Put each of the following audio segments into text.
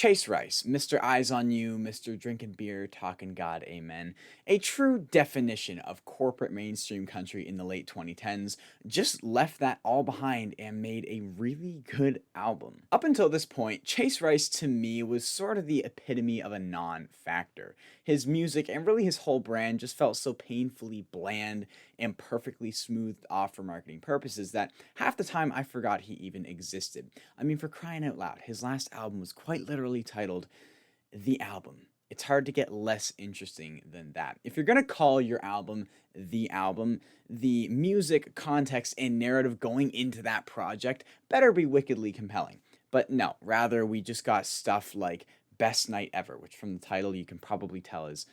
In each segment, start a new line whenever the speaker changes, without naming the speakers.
Chase Rice, Mr. Eyes on You, Mr. Drinking Beer, Talking God, Amen. A true definition of corporate mainstream country in the late 2010s, just left that all behind and made a really good album. Up until this point, Chase Rice to me was sort of the epitome of a non-factor. His music and really his whole brand just felt so painfully bland and perfectly smoothed off for marketing purposes that half the time I forgot he even existed. I mean, for crying out loud, his last album was quite literally titled The Album. It's hard to get less interesting than that. If you're gonna call your album, the music, context, and narrative going into that project better be wickedly compelling. But no, rather we just got stuff like Best Night Ever, which from the title you can probably tell is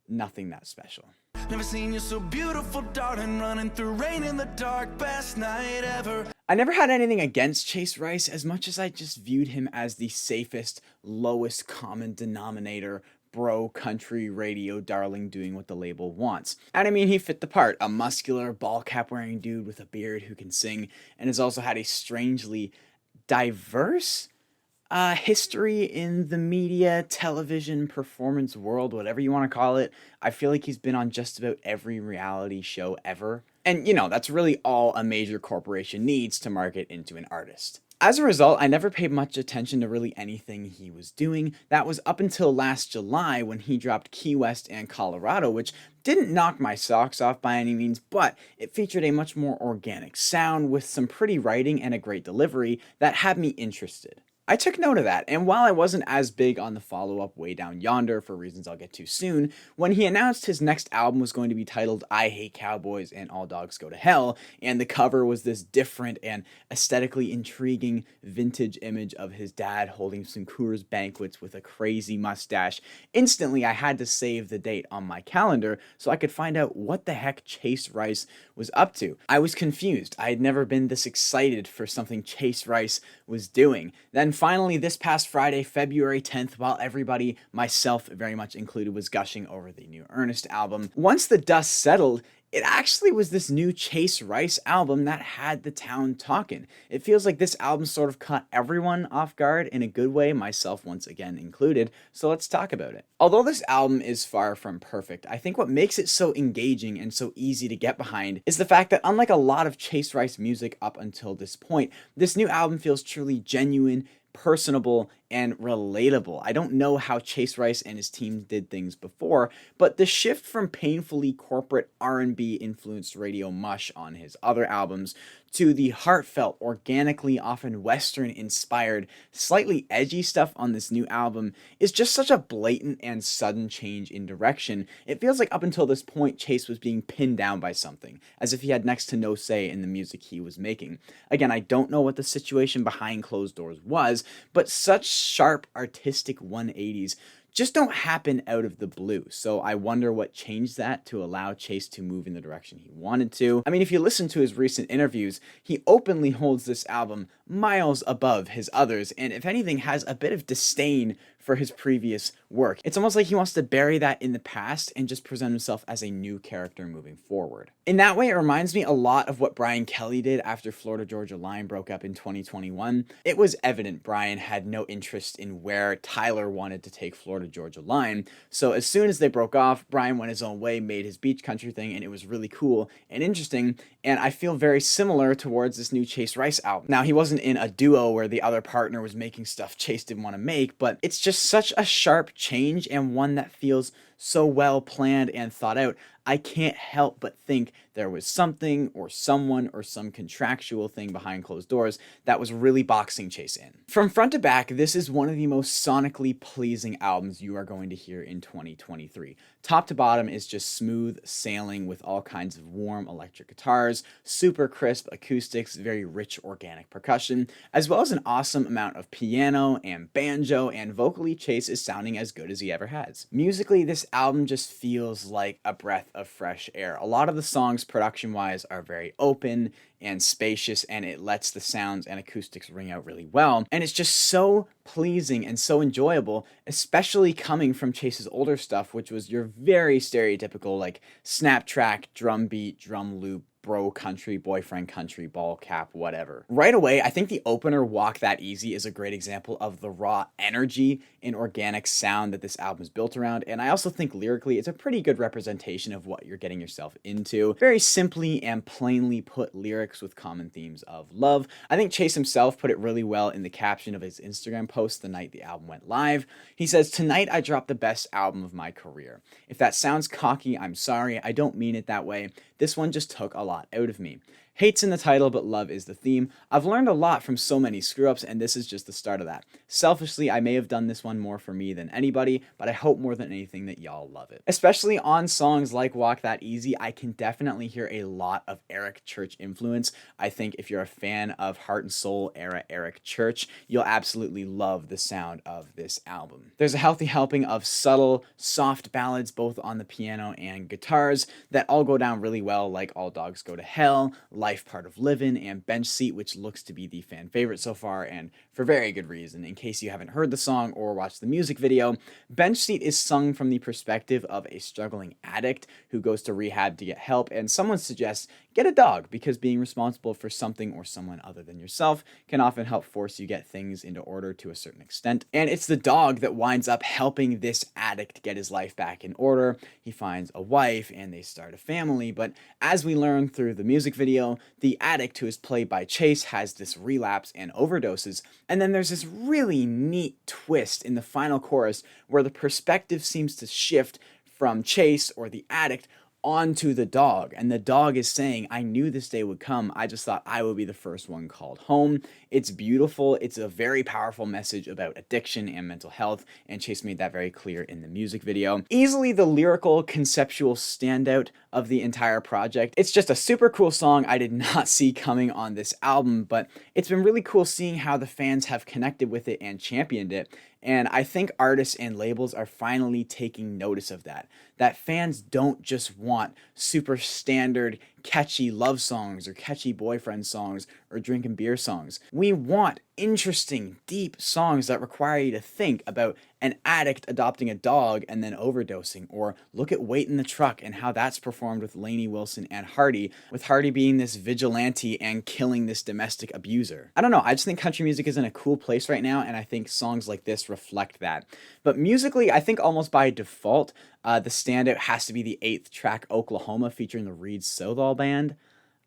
nothing that special.
Never seen you so beautiful, darling, running through rain in the dark, best night ever.
I never had anything against Chase Rice as much as I just viewed him as the safest, lowest common denominator bro country radio darling doing what the label wants. And I mean, he fit the part, a muscular, ball cap wearing dude with a beard who can sing and has also had a strangely diverse history in the media, television, performance world, whatever you want to call it. I feel like he's been on just about every reality show ever. And you know, that's really all a major corporation needs to market into an artist. As a result, I never paid much attention to really anything he was doing. That was up until last July when he dropped Key West and Colorado, which didn't knock my socks off by any means, but it featured a much more organic sound with some pretty writing and a great delivery that had me interested. I took note of that, and while I wasn't as big on the follow-up Way Down Yonder for reasons I'll get to soon, when he announced his next album was going to be titled I Hate Cowboys and All Dogs Go to Hell, and the cover was this different and aesthetically intriguing vintage image of his dad holding some Coors Banquets with a crazy mustache, instantly I had to save the date on my calendar so I could find out what the heck Chase Rice was up to. I was confused. I had never been this excited for something Chase Rice was doing. Then finally, this past Friday, February 10th, while everybody, myself very much included, was gushing over the new Ernest album, once the dust settled, it actually was this new Chase Rice album that had the town talking. It feels like this album sort of caught everyone off guard in a good way, myself once again included, so let's talk about it. Although this album is far from perfect, I think what makes it so engaging and so easy to get behind is the fact that unlike a lot of Chase Rice music up until this point, this new album feels truly genuine, personable, and relatable. I don't know how Chase Rice and his team did things before, but the shift from painfully corporate R&B influenced radio mush on his other albums to the heartfelt, organically often Western inspired, slightly edgy stuff on this new album is just such a blatant and sudden change in direction. It feels like up until this point, Chase was being pinned down by something, as if he had next to no say in the music he was making. Again, I don't know what the situation behind closed doors was, but such sharp artistic 180s just don't happen out of the blue. So I wonder what changed that to allow Chase to move in the direction he wanted to. I mean, if you listen to his recent interviews, he openly holds this album miles above his others, and if anything, has a bit of disdain for his previous work. It's almost like he wants to bury that in the past and just present himself as a new character moving forward. In that way, it reminds me a lot of what Brian Kelly did after Florida Georgia Line broke up in 2021. It was evident Brian had no interest in where Tyler wanted to take Florida Georgia Line, so as soon as they broke off, Brian went his own way, made his beach country thing, and it was really cool and interesting, and I feel very similar towards this new Chase Rice album. Now, he wasn't in a duo where the other partner was making stuff Chase didn't want to make, but it's just such a sharp change and one that feels so well planned and thought out. I can't help but think there was something or someone or some contractual thing behind closed doors that was really boxing Chase in. From front to back, this is one of the most sonically pleasing albums you are going to hear in 2023. Top to bottom is just smooth sailing with all kinds of warm electric guitars, super crisp acoustics, very rich organic percussion, as well as an awesome amount of piano and banjo, and vocally Chase is sounding as good as he ever has. Musically, this album just feels like a breath of fresh air. A lot of the songs production-wise are very open and spacious, and it lets the sounds and acoustics ring out really well. And it's just so pleasing and so enjoyable, especially coming from Chase's older stuff, which was your very stereotypical like snap track, drum beat, drum loop, bro country, boyfriend country, ball cap, whatever. Right away, I think the opener, Walk That Easy, is a great example of the raw energy and organic sound that this album is built around, and I also think lyrically it's a pretty good representation of what you're getting yourself into. Very simply and plainly put lyrics with common themes of love. I think Chase himself put it really well in the caption of his Instagram post the night the album went live. He says, "Tonight I dropped the best album of my career. If that sounds cocky, I'm sorry. I don't mean it that way. This one just took a lot out of me. Hate's in the title, but love is the theme. I've learned a lot from so many screw-ups, and this is just the start of that. Selfishly, I may have done this one more for me than anybody, but I hope more than anything that y'all love it." Especially on songs like Walk That Easy, I can definitely hear a lot of Eric Church influence. I think if you're a fan of Heart and Soul era Eric Church, you'll absolutely love the sound of this album. There's a healthy helping of subtle, soft ballads both on the piano and guitars that all go down really well, like All Dogs Go to Hell, Life Part of Livin', and Bench Seat, which looks to be the fan favorite so far, and for very good reason. In case you haven't heard the song or watched the music video, Bench Seat is sung from the perspective of a struggling addict who goes to rehab to get help, and someone suggests get a dog because being responsible for something or someone other than yourself can often help force you get things into order to a certain extent. And it's the dog that winds up helping this addict get his life back in order. He finds a wife and they start a family, but as we learn through the music video, the addict, who is played by Chase, has this relapse and overdoses. And then there's this really neat twist in the final chorus where the perspective seems to shift from Chase, or the addict, onto the dog, and the dog is saying, "I knew this day would come. I just thought I would be the first one called home." It's beautiful. It's a very powerful message about addiction and mental health, and Chase made that very clear in the music video. Easily the lyrical, conceptual standout of the entire project. It's just a super cool song I did not see coming on this album, but it's been really cool seeing how the fans have connected with it and championed it. And I think artists and labels are finally taking notice of that. That fans don't just want super standard, catchy love songs or catchy boyfriend songs or drinking beer songs. We want interesting, deep songs that require you to think about an addict adopting a dog and then overdosing, or look at Wait in the Truck and how that's performed with Lainey Wilson and Hardy, with Hardy being this vigilante and killing this domestic abuser. I don't know, I just think country music is in a cool place right now, and I think songs like this reflect that. But musically, I think almost by default, the standout has to be the 8th track, Oklahoma, featuring the Reed Sothall Band.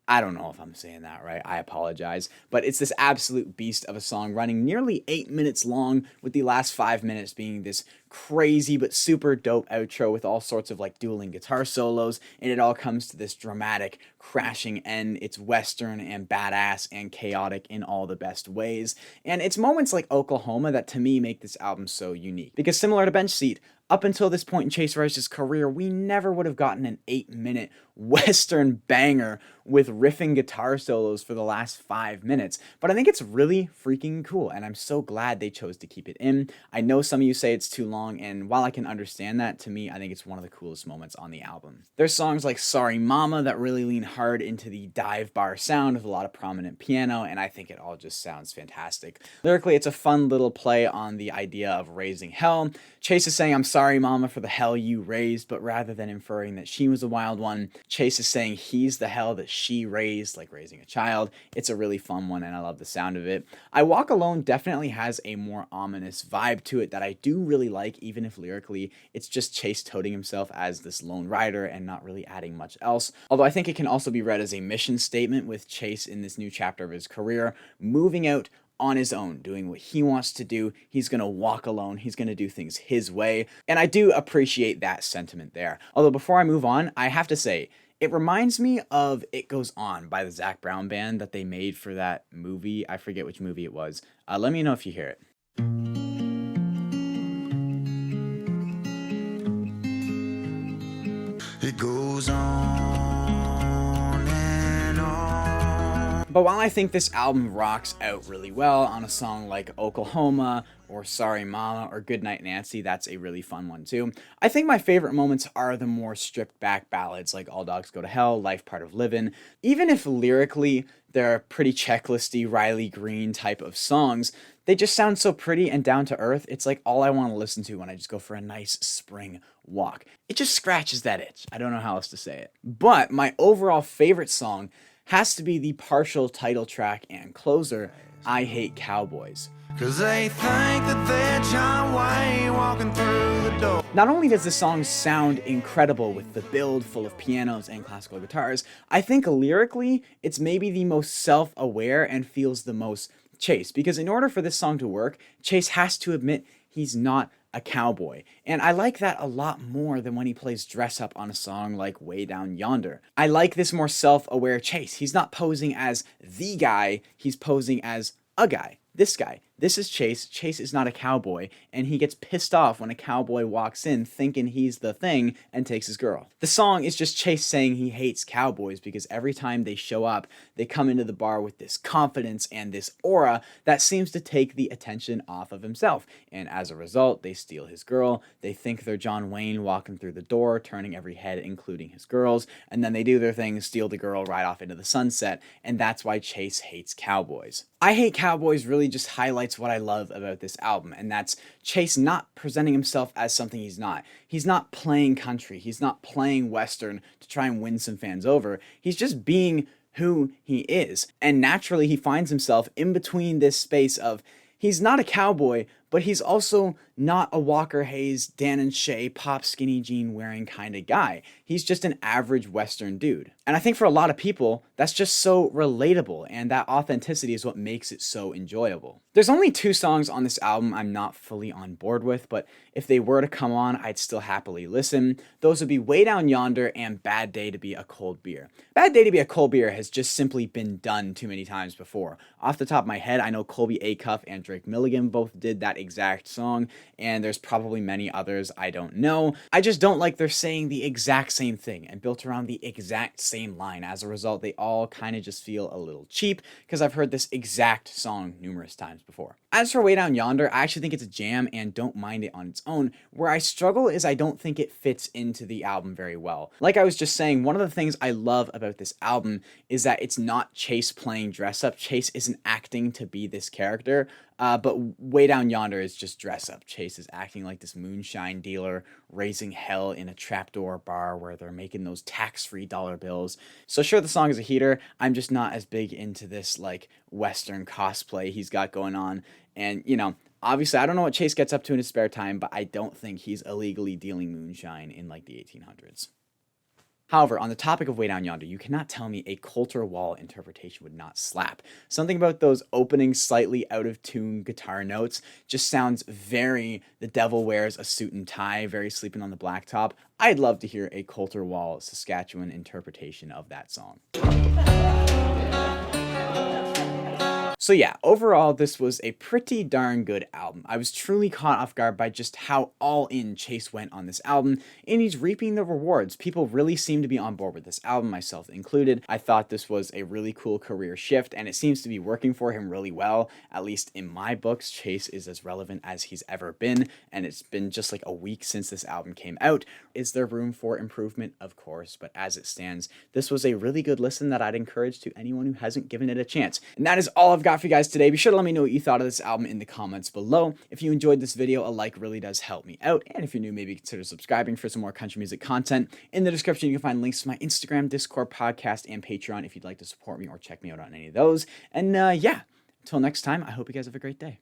I don't know if I'm saying that right, I apologize, but it's this absolute beast of a song running nearly 8 minutes long, with the last 5 minutes being this crazy but super dope outro with all sorts of like dueling guitar solos, and it all comes to this dramatic crashing end. It's western and badass and chaotic in all the best ways, and it's moments like Oklahoma that to me make this album so unique, because similar to Bench Seat, up until this point in Chase Rice's career, we never would have gotten an 8-minute western banger with riffing guitar solos for the last 5 minutes. But I think it's really freaking cool, and I'm so glad they chose to keep it in. I know some of you say it's too long, and while I can understand that, to me, I think it's one of the coolest moments on the album. There's songs like Sorry Mama that really lean hard into the dive bar sound with a lot of prominent piano, and I think it all just sounds fantastic. Lyrically, it's a fun little play on the idea of raising hell. Chase is saying, "I'm sorry, Mama, for the hell you raised," but rather than inferring that she was a wild one, Chase is saying he's the hell that she raised, like raising a child. It's a really fun one, and I love the sound of it. I Walk Alone definitely has a more ominous vibe to it that I do really like, even if lyrically it's just Chase toting himself as this lone rider and not really adding much else. Although I think it can also be read as a mission statement, with Chase in this new chapter of his career moving out on his own, doing what he wants to do. He's going to walk alone. He's going to do things his way. And I do appreciate that sentiment there. Although before I move on, I have to say, it reminds me of It Goes On by the Zac Brown Band that they made for that movie. I forget which movie it was. Let me know if you hear it.
It goes on and on.
But while I think this album rocks out really well on a song like Oklahoma or Sorry Mama or Goodnight Nancy, that's a really fun one too, I think my favorite moments are the more stripped back ballads like All Dogs Go to Hell, Life Part of Livin'. Even if lyrically they're pretty checklisty, Riley Green type of songs, They just sound so pretty and down to earth. It's like all I want to listen to when I just go for a nice spring walk. It just scratches that itch. I don't know how else to say it. But my overall favorite song has to be the partial title track and closer, I Hate Cowboys.
'Cause they think that they're John Wayne walking through the door.
Not only does the song sound incredible with the build full of pianos and classical guitars, I think lyrically it's maybe the most self-aware and feels the most Chase, because in order for this song to work, Chase has to admit he's not a cowboy. And I like that a lot more than when he plays dress up on a song like Way Down Yonder. I like this more self-aware Chase. He's not posing as the guy, he's posing as a guy. This guy. This is Chase. Chase is not a cowboy, and he gets pissed off when a cowboy walks in thinking he's the thing and takes his girl. The song is just Chase saying he hates cowboys because every time they show up, they come into the bar with this confidence and this aura that seems to take the attention off of himself. And as a result, they steal his girl. They think they're John Wayne walking through the door, turning every head, including his girl's, and then they do their thing, steal the girl, ride off into the sunset, and that's why Chase hates cowboys. I Hate Cowboys really just highlights what I love about this album, and that's Chase not presenting himself as something he's not. He's not playing country. He's not playing Western to try and win some fans over. He's just being who he is. And naturally, he finds himself in between this space of he's not a cowboy, but he's also not a Walker Hayes, Dan and Shay, pop skinny jean wearing kind of guy. He's just an average Western dude. And I think for a lot of people, that's just so relatable, and that authenticity is what makes it so enjoyable. There's only 2 songs on this album I'm not fully on board with, but if they were to come on, I'd still happily listen. Those would be Way Down Yonder and Bad Day to Be a Cold Beer. Bad Day to Be a Cold Beer has just simply been done too many times before. Off the top of my head, I know Colby Acuff and Drake Milligan both did that exact song, and there's probably many others I don't know. I just don't like they're saying the exact same thing and built around the exact same line. As a result, they all kind of just feel a little cheap because I've heard this exact song numerous times before. As for Way Down Yonder, I actually think it's a jam and don't mind it on its own. Where I struggle is I don't think it fits into the album very well. Like I was just saying, one of the things I love about this album is that it's not Chase playing dress up. Chase isn't acting to be this character. But Way Down Yonder is just dress up. Chase is acting like this moonshine dealer, raising hell in a trapdoor bar where they're making those tax-free dollar bills. So sure, the song is a heater. I'm just not as big into this like Western cosplay he's got going on. And, you know, obviously I don't know what Chase gets up to in his spare time, but I don't think he's illegally dealing moonshine in like the 1800s. However, on the topic of Way Down Yonder, you cannot tell me a Coulter Wall interpretation would not slap. Something about those opening slightly out of tune guitar notes just sounds very The Devil Wears a Suit and Tie, very Sleeping on the Blacktop. I'd love to hear a Coulter Wall, Saskatchewan interpretation of that song. So yeah, overall, this was a pretty darn good album. I was truly caught off guard by just how all in Chase went on this album, and he's reaping the rewards. People really seem to be on board with this album, myself included. I thought this was a really cool career shift, and it seems to be working for him really well. At least in my books, Chase is as relevant as he's ever been, and it's been just like a week since this album came out. Is there room for improvement? Of course, but as it stands, this was a really good listen that I'd encourage to anyone who hasn't given it a chance. And that is all I've got for you guys today. Be sure to let me know what you thought of this album in the comments below. If you enjoyed this video, a like really does help me out. And if you're new, maybe consider subscribing for some more country music content. In the description, you can find links to my Instagram, Discord, podcast, and Patreon if you'd like to support me or check me out on any of those. And yeah, until next time, I hope you guys have a great day.